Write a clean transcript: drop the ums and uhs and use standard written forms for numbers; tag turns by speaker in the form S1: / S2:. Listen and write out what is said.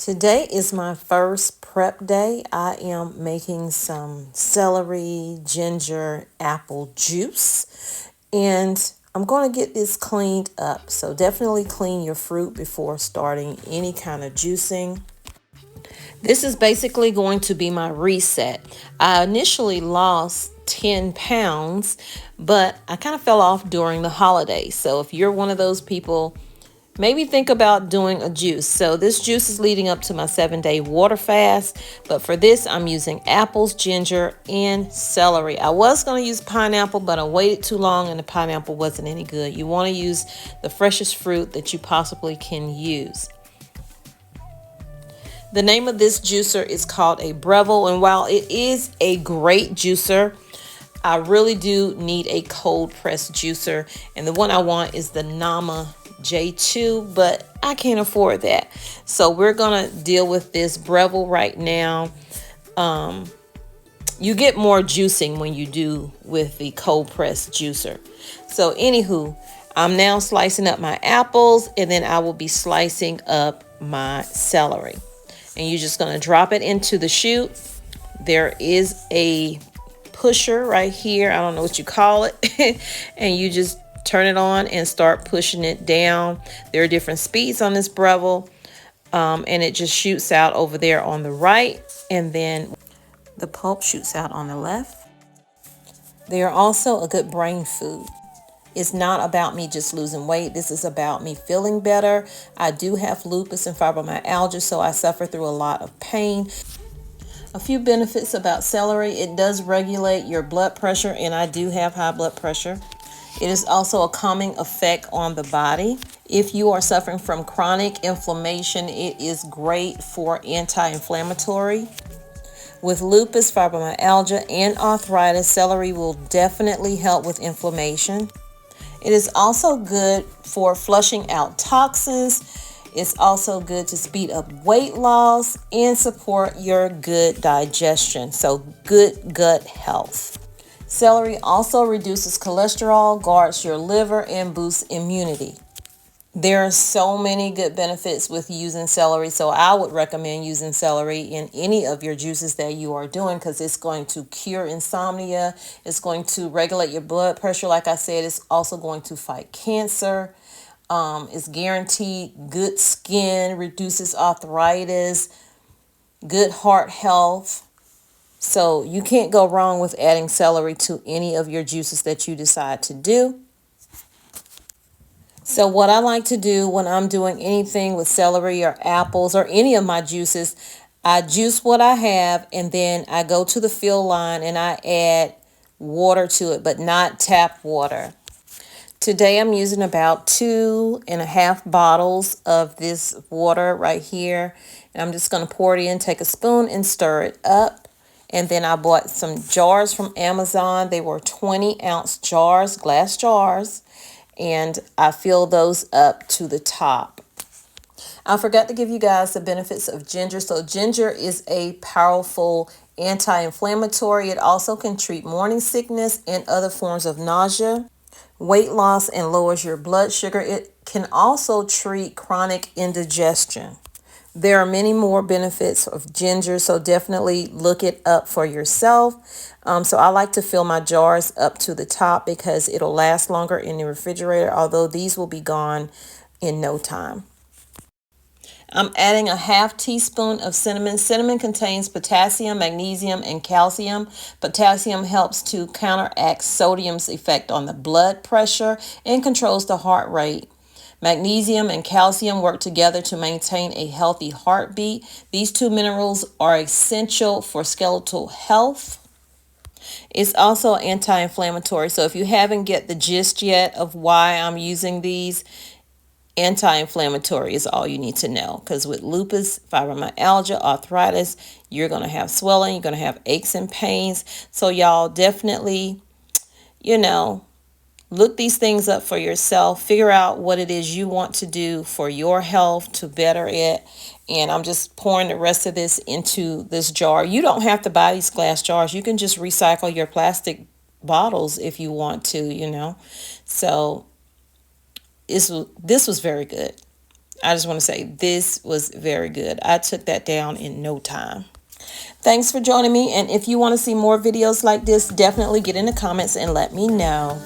S1: Today is my first prep day. I am making some celery, ginger, apple juice, and I'm going to get this cleaned up. So definitely clean your fruit before starting any kind of juicing. This is basically going to be my reset. I initially lost 10 pounds, but I kind of fell off during the holidays. So if you're one of those people, maybe think about doing a juice. So this juice is leading up to my 7-day water fast. But for this, I'm using apples, ginger, and celery. I was going to use pineapple, but I waited too long and the pineapple wasn't any good. You want to use the freshest fruit that you possibly can use. The name of this juicer is called a Breville. And while it is a great juicer, I really do need a cold press juicer. And the one I want is the Nama J2, but I can't afford that. So we're gonna deal with this Breville right now. You get more juicing when you do with the cold press juicer. So anywho, I'm now slicing up my apples, and then I will be slicing up my celery. And you're just gonna drop it into the chute. There is a pusher right here, I don't know what you call it, and you just turn it on and start pushing it down. There are different speeds on this Breville, and it just shoots out over there on the right, and then the pulp shoots out on the left. They are also a good brain food. It's not about me just losing weight. This is about me feeling better. I do have lupus and fibromyalgia, so I suffer through a lot of pain. A few benefits about celery: it does regulate your blood pressure, and I do have high blood pressure. It is also a calming effect on the body. If you are suffering from chronic inflammation, it is great for anti-inflammatory. With lupus, fibromyalgia, and arthritis, celery will definitely help with inflammation. It is also good for flushing out toxins. It's also good to speed up weight loss and support your good digestion, so good gut health. Celery also reduces cholesterol, guards your liver, and boosts immunity. There are so many good benefits with using celery, so I would recommend using celery in any of your juices that you are doing, because it's going to cure insomnia. It's going to regulate your blood pressure. Like I said, it's also going to fight cancer. It's guaranteed good skin, reduces arthritis, good heart health. So you can't go wrong with adding celery to any of your juices that you decide to do. So what I like to do when I'm doing anything with celery or apples or any of my juices, I juice what I have, and then I go to the fill line and I add water to it, but not tap water. Today I'm using about 2.5 bottles of this water right here. And I'm just going to pour it in, take a spoon and stir it up. And then I bought some jars from Amazon. They were 20-ounce jars, glass jars. And I fill those up to the top. I forgot to give you guys the benefits of ginger. So ginger is a powerful anti-inflammatory. It also can treat morning sickness and other forms of nausea, weight loss, and lowers your blood sugar. It can also treat chronic indigestion. There are many more benefits of ginger, so definitely look it up for yourself. So I like to fill my jars up to the top because it'll last longer in the refrigerator, although these will be gone in no time. I'm adding a half teaspoon of cinnamon. Cinnamon contains potassium, magnesium, and calcium. Potassium helps to counteract sodium's effect on the blood pressure and controls the heart rate. Magnesium and calcium work together to maintain a healthy heartbeat. These two minerals are essential for skeletal health. It's also anti-inflammatory. So if you haven't get the gist yet of why I'm using these, anti-inflammatory is all you need to know. Because with lupus, fibromyalgia, arthritis, you're going to have swelling, you're going to have aches and pains. So y'all definitely, look these things up for yourself. Figure out what it is you want to do for your health to better it. And I'm just pouring the rest of this into this jar. You don't have to buy these glass jars. You can just recycle your plastic bottles if you want to, So this was very good. I just want to say this was very good. I took that down in no time. Thanks for joining me. And if you want to see more videos like this, definitely get in the comments and let me know.